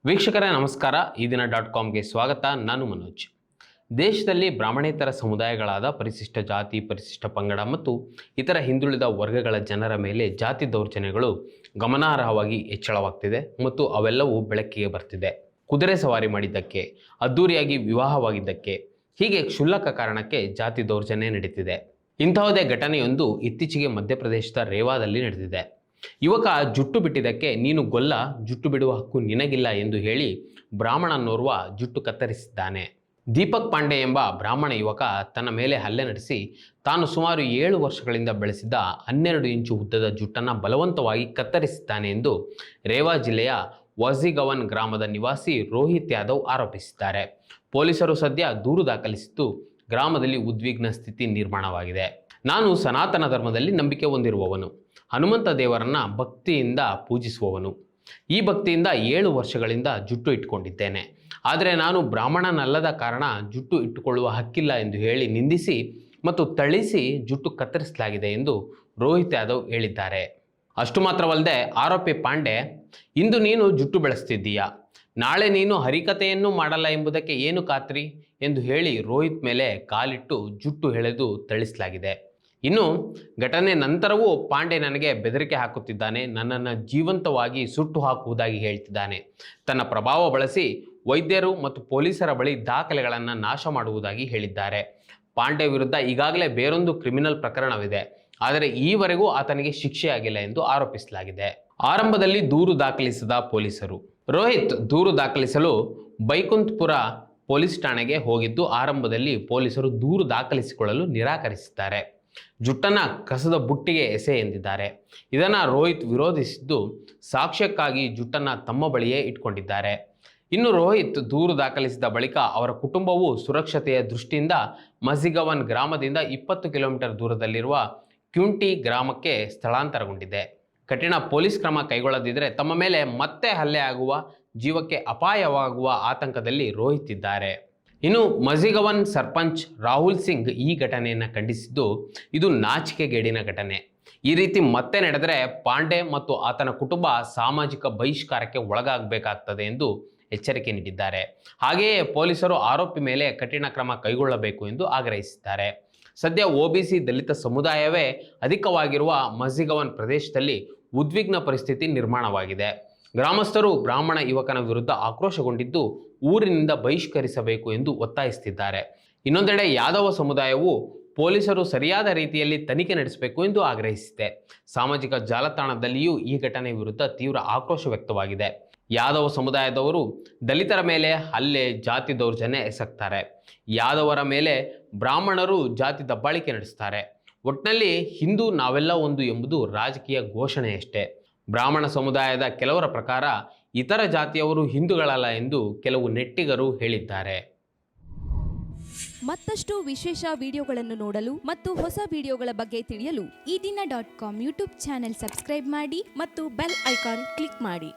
ವೀಕ್ಷಕರೇ ನಮಸ್ಕಾರ. ಈ ದಿನ .comಗೆ ಸ್ವಾಗತ. ನಾನು ಮನೋಜ್. ದೇಶದಲ್ಲಿ ಬ್ರಾಹ್ಮಣೇತರ ಸಮುದಾಯಗಳಾದ ಪರಿಶಿಷ್ಟ ಜಾತಿ, ಪರಿಶಿಷ್ಟ ಪಂಗಡ ಮತ್ತು ಇತರ ಹಿಂದುಳಿದ ವರ್ಗಗಳ ಜನರ ಮೇಲೆ ಜಾತಿ ದೌರ್ಜನ್ಯಗಳು ಗಮನಾರ್ಹವಾಗಿ ಹೆಚ್ಚಳವಾಗ್ತಿದೆ ಮತ್ತು ಅವೆಲ್ಲವೂ ಬೆಳಕಿಗೆ ಬರ್ತಿದೆ. ಕುದುರೆ ಸವಾರಿ ಮಾಡಿದ್ದಕ್ಕೆ, ಅದ್ದೂರಿಯಾಗಿ ವಿವಾಹವಾಗಿದ್ದಕ್ಕೆ, ಹೀಗೆ ಕ್ಷುಲ್ಲಕ ಕಾರಣಕ್ಕೆ ಜಾತಿ ದೌರ್ಜನ್ಯ ನಡೀತಿದೆ. ಇಂತಹದೇ ಘಟನೆಯೊಂದು ಇತ್ತೀಚೆಗೆ ಮಧ್ಯಪ್ರದೇಶದ ರೇವಾದಲ್ಲಿ ನಡೆದಿದೆ. ಯುವಕ ಜುಟ್ಟು ಬಿಟ್ಟಿದ್ದಕ್ಕೆ ನೀನು ಗೊಲ್ಲ, ಜುಟ್ಟು ಬಿಡುವ ಹಕ್ಕು ನಿನಗಿಲ್ಲ ಎಂದು ಹೇಳಿ ಬ್ರಾಹ್ಮಣನೋರ್ವ ಜುಟ್ಟು ಕತ್ತರಿಸಿದ್ದಾನೆ. ದೀಪಕ್ ಪಾಂಡೆ ಎಂಬ ಬ್ರಾಹ್ಮಣ ಯುವಕ ತನ್ನ ಮೇಲೆ ಹಲ್ಲೆ ನಡೆಸಿ ತಾನು ಸುಮಾರು 7 ವರ್ಷಗಳಿಂದ ಬೆಳೆಸಿದ್ದ 12 ಇಂಚು ಉದ್ದದ ಜುಟ್ಟನ್ನು ಬಲವಂತವಾಗಿ ಕತ್ತರಿಸಿದ್ದಾನೆ ಎಂದು ರೇವಾ ಜಿಲ್ಲೆಯ ವಾಜಿಗವನ್ ಗ್ರಾಮದ ನಿವಾಸಿ ರೋಹಿತ್ ಯಾದವ್ ಆರೋಪಿಸಿದ್ದಾರೆ. ಪೊಲೀಸರು ಸದ್ಯ ದೂರು ದಾಖಲಿಸಿದ್ದು ಗ್ರಾಮದಲ್ಲಿ ಉದ್ವಿಗ್ನ ಸ್ಥಿತಿ ನಿರ್ಮಾಣವಾಗಿದೆ. ನಾನು ಸನಾತನ ಧರ್ಮದಲ್ಲಿ ನಂಬಿಕೆ ಹೊಂದಿರುವವನು, ಹನುಮಂತ ದೇವರನ್ನ ಭಕ್ತಿಯಿಂದ ಪೂಜಿಸುವವನು. ಈ ಭಕ್ತಿಯಿಂದ 7 ವರ್ಷಗಳಿಂದ ಜುಟ್ಟು ಇಟ್ಟುಕೊಂಡಿದ್ದೇನೆ. ಆದರೆ ನಾನು ಬ್ರಾಹ್ಮಣನಲ್ಲದ ಕಾರಣ ಜುಟ್ಟು ಇಟ್ಟುಕೊಳ್ಳುವ ಹಕ್ಕಿಲ್ಲ ಎಂದು ಹೇಳಿ ನಿಂದಿಸಿ ಮತ್ತು ಥಳಿಸಿ ಜುಟ್ಟು ಕತ್ತರಿಸಲಾಗಿದೆ ಎಂದು ರೋಹಿತ್ ಯಾದವ್ ಹೇಳಿದ್ದಾರೆ. ಅಷ್ಟು ಮಾತ್ರವಲ್ಲದೆ ಆರೋಪಿ ಪಾಂಡೆ, ಇಂದು ನೀನು ಜುಟ್ಟು ಬೆಳೆಸ್ತಿದ್ದೀಯಾ, ನಾಳೆ ನೀನು ಹರಿಕತೆಯನ್ನು ಮಾಡಲ್ಲ ಎಂಬುದಕ್ಕೆ ಏನು ಖಾತ್ರಿ ಎಂದು ಹೇಳಿ ರೋಹಿತ್ ಮೇಲೆ ಕಾಲಿಟ್ಟು ಜುಟ್ಟು ಎಳೆದು ಥಳಿಸಲಾಗಿದೆ. ಇನ್ನು ಘಟನೆ ನಂತರವೂ ಪಾಂಡೆ ನನಗೆ ಬೆದರಿಕೆ ಹಾಕುತ್ತಿದ್ದಾನೆ, ನನ್ನನ್ನು ಜೀವಂತವಾಗಿ ಸುಟ್ಟು ಹಾಕುವುದಾಗಿ ಹೇಳ್ತಿದ್ದಾನೆ, ತನ್ನ ಪ್ರಭಾವ ಬಳಸಿ ವೈದ್ಯರು ಮತ್ತು ಪೊಲೀಸರ ಬಳಿ ದಾಖಲೆಗಳನ್ನು ನಾಶ ಮಾಡುವುದಾಗಿ ಹೇಳಿದ್ದಾರೆ. ಪಾಂಡೆ ವಿರುದ್ಧ ಈಗಾಗಲೇ ಬೇರೊಂದು ಕ್ರಿಮಿನಲ್ ಪ್ರಕರಣವಿದೆ, ಆದರೆ ಈವರೆಗೂ ಆತನಿಗೆ ಶಿಕ್ಷೆಯಾಗಿಲ್ಲ ಎಂದು ಆರೋಪಿಸಲಾಗಿದೆ. ಆರಂಭದಲ್ಲಿ ದೂರು ದಾಖಲಿಸಿದ ಪೊಲೀಸರು. ರೋಹಿತ್ ದೂರು ದಾಖಲಿಸಲು ಬೈಕುಂತ್ಪುರ ಪೊಲೀಸ್ ಠಾಣೆಗೆ ಹೋಗಿದ್ದು, ಆರಂಭದಲ್ಲಿ ಪೊಲೀಸರು ದೂರು ದಾಖಲಿಸಿಕೊಳ್ಳಲು ನಿರಾಕರಿಸಿದ್ದಾರೆ. ಜುಟ್ಟನ್ನು ಕಸದ ಬುಟ್ಟಿಗೆ ಎಸೆ ಎಂದಿದ್ದಾರೆ. ಇದನ್ನು ರೋಹಿತ್ ವಿರೋಧಿಸಿದ್ದು ಸಾಕ್ಷ್ಯಕ್ಕಾಗಿ ಜುಟ್ಟನ್ನು ತಮ್ಮ ಬಳಿಯೇ ಇಟ್ಕೊಂಡಿದ್ದಾರೆ. ಇನ್ನು ರೋಹಿತ್ ದೂರು ದಾಖಲಿಸಿದ ಬಳಿಕ ಅವರ ಕುಟುಂಬವು ಸುರಕ್ಷತೆಯ ದೃಷ್ಟಿಯಿಂದ ಮಜಿಗವನ್ ಗ್ರಾಮದಿಂದ 20 ಕಿಲೋಮೀಟರ್ ದೂರದಲ್ಲಿರುವ ಕ್ಯುಂಟಿ ಗ್ರಾಮಕ್ಕೆ ಸ್ಥಳಾಂತರಗೊಂಡಿದೆ. ಕಠಿಣ ಪೊಲೀಸ್ ಕ್ರಮ ಕೈಗೊಳ್ಳದಿದ್ದರೆ ತಮ್ಮ ಮೇಲೆ ಮತ್ತೆ ಹಲ್ಲೆ ಆಗುವ, ಜೀವಕ್ಕೆ ಅಪಾಯವಾಗುವ ಆತಂಕದಲ್ಲಿ ರೋಹಿತ್ ಇದ್ದಾರೆ. ಇನ್ನು ಮಜಿಗವನ್ ಸರ್ಪಂಚ್ ರಾಹುಲ್ ಸಿಂಗ್ ಈ ಘಟನೆಯನ್ನು ಖಂಡಿಸಿದ್ದು, ಇದು ನಾಚಿಕೆಗೇಡಿನ ಘಟನೆ, ಈ ರೀತಿ ಮತ್ತೆ ನಡೆದರೆ ಪಾಂಡೆ ಮತ್ತು ಆತನ ಕುಟುಂಬ ಸಾಮಾಜಿಕ ಬಹಿಷ್ಕಾರಕ್ಕೆ ಒಳಗಾಗಬೇಕಾಗ್ತದೆ ಎಂದು ಎಚ್ಚರಿಕೆ ನೀಡಿದ್ದಾರೆ. ಹಾಗೆಯೇ ಪೊಲೀಸರು ಆರೋಪಿ ಮೇಲೆ ಕಠಿಣ ಕ್ರಮ ಕೈಗೊಳ್ಳಬೇಕು ಎಂದು ಆಗ್ರಹಿಸಿದ್ದಾರೆ. ಸದ್ಯ ಒಬಿಸಿ ದಲಿತ ಸಮುದಾಯವೇ ಅಧಿಕವಾಗಿರುವ ಮಜಿಗವನ್ ಪ್ರದೇಶದಲ್ಲಿ ಉದ್ವಿಗ್ನ ಪರಿಸ್ಥಿತಿ ನಿರ್ಮಾಣವಾಗಿದೆ. ಗ್ರಾಮಸ್ಥರು ಬ್ರಾಹ್ಮಣ ಯುವಕನ ವಿರುದ್ಧ ಆಕ್ರೋಶಗೊಂಡಿದ್ದು ಊರಿನಿಂದ ಬಹಿಷ್ಕರಿಸಬೇಕು ಎಂದು ಒತ್ತಾಯಿಸುತ್ತಿದ್ದಾರೆ. ಇನ್ನೊಂದೆಡೆ ಯಾದವ ಸಮುದಾಯವು ಪೊಲೀಸರು ಸರಿಯಾದ ರೀತಿಯಲ್ಲಿ ತನಿಖೆ ನಡೆಸಬೇಕು ಎಂದು ಆಗ್ರಹಿಸಿದೆ. ಸಾಮಾಜಿಕ ಜಾಲತಾಣದಲ್ಲಿಯೂ ಈ ಘಟನೆ ವಿರುದ್ಧ ತೀವ್ರ ಆಕ್ರೋಶ ವ್ಯಕ್ತವಾಗಿದೆ. ಯಾದವ ಸಮುದಾಯದವರು ದಲಿತರ ಮೇಲೆ ಹಲ್ಲೆ, ಜಾತಿ ದೌರ್ಜನ್ಯ ಎಸಗ್ತಾರೆ. ಯಾದವರ ಮೇಲೆ ಬ್ರಾಹ್ಮಣರು ಜಾತಿ ದಬ್ಬಾಳಿಕೆ ನಡೆಸ್ತಾರೆ. ಒಟ್ಟಿನಲ್ಲಿ ಹಿಂದೂ ನಾವೆಲ್ಲ ಒಂದು ಎಂಬುದು ರಾಜಕೀಯ ಘೋಷಣೆಯಷ್ಟೇ. ಬ್ರಾಹ್ಮಣ ಸಮುದಾಯದ ಕೆಲವರ ಪ್ರಕಾರ ಇತರ ಜಾತಿಯವರು ಹಿಂದೂಗಳಲ್ಲ ಎಂದು ಕೆಲವು ನೆಟ್ಟಿಗರು ಹೇಳಿದ್ದಾರೆ. ಮತ್ತಷ್ಟು ವಿಶೇಷ ವಿಡಿಯೋಗಳನ್ನು ನೋಡಲು ಮತ್ತು ಹೊಸ ವಿಡಿಯೋಗಳ ಬಗ್ಗೆ ತಿಳಿಯಲು ಈ ದಿನ .com ಯೂಟ್ಯೂಬ್ ಚಾನೆಲ್ ಸಬ್ಸ್ಕ್ರೈಬ್ ಮಾಡಿ ಮತ್ತು ಬೆಲ್ ಐಕಾನ್ ಕ್ಲಿಕ್ ಮಾಡಿ.